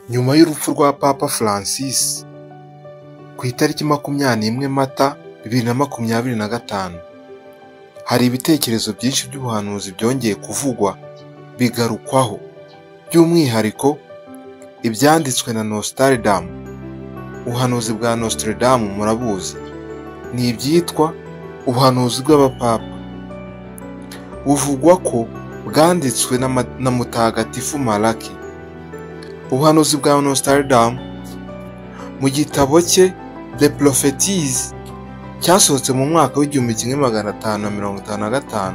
Nyuma y'urupfu rwa Papa Francis ku itariki 21 Mata 2025, hari ibitekerezo byinshi by'ubuhanuzi byongeye kuvugwa bigarukwaho, by'umwihariko ibyanditswe na Nostradamus. Ubuhanuzi bwa Nostradamus murabuzi, ni ibyitwa ubuhanuzi bw'abapapa. Buvugwa ko bwanditswe na Mutagatifu Malaki. Ubuhanuzi bwa Nostradamus mu gitabo cye The Prophecies cyasohotse mu mwaka w'1555,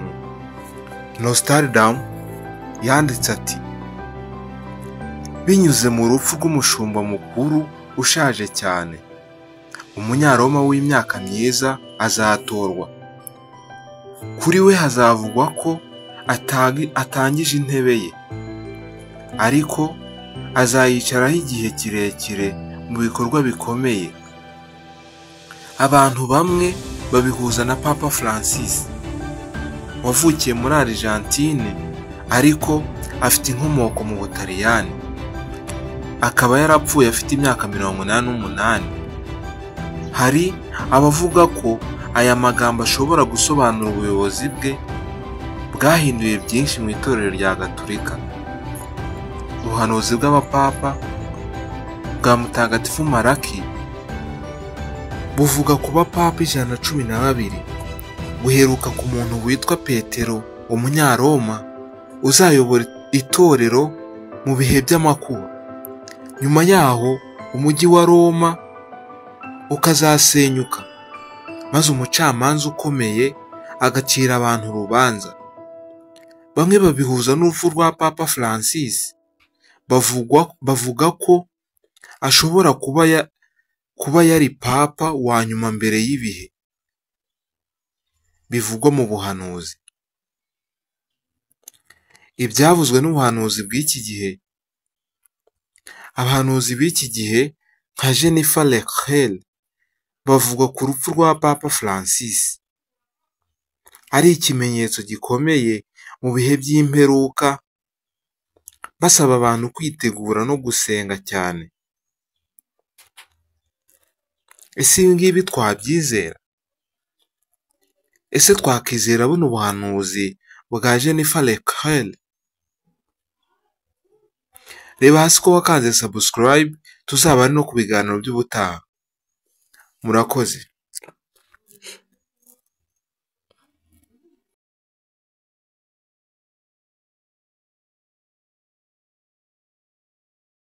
Nostradamus yanditse ati: binyuze mu rupfu rw'umushumba mukuru ushaje cyane, umunyaroma w'imyaka myiza azatorwa. Kuri we hazavugwa ko atangije intebe ye, ariko azayicaraho igihe kirekire mu bikorwa bikomeye. Abantu bamwe babihuza na Papa Francis, wavukiye muri Argentine ariko afite inkomoko mu Butaliyani, akaba yarapfuye afite imyaka 88. Hari abavuga ko aya magambo ashobora gusobanura ubuyobozi bwe bwahinduye byinshi mu itorero rya Gatolika. Ubuhanuzi bw'abapapa bwa Mutagatifu Malaki buvuga ku bapapa 112 guheruka ku muntu witwa Petero umunyaroma uzayobora itorero mu bihe by'amakuba. Nyuma yaho umujyi wa Roma ukazasenyuka, maze umucamanza ukomeye agacira abantu urubanza. Bamwe babihuza n'urupfu rwa Papa Francis, bavuga ko ashobora kuba yari papa wa nyuma mbere y'ibihe bivugwa mu buhanuzi. Ibyavuzwe n'ubuhanuzi bw'iki gihe, abahanuzi b'iki gihe nka Jennifer Leclerc bavuga ku rupfu rwa Papa Francis ari ikimenyetso gikomeye mu bihe by'imperuka, basaba abantu kwitegura no gusenga cyane. Ese ibi ngibi twabyizera? Ese twakizera buno buhanuzi bwa Jennifer Leclerc? Reba hasi ko wakanze subscribe, tuzaba ari no ku biganiro by'ubutaha. Murakoze.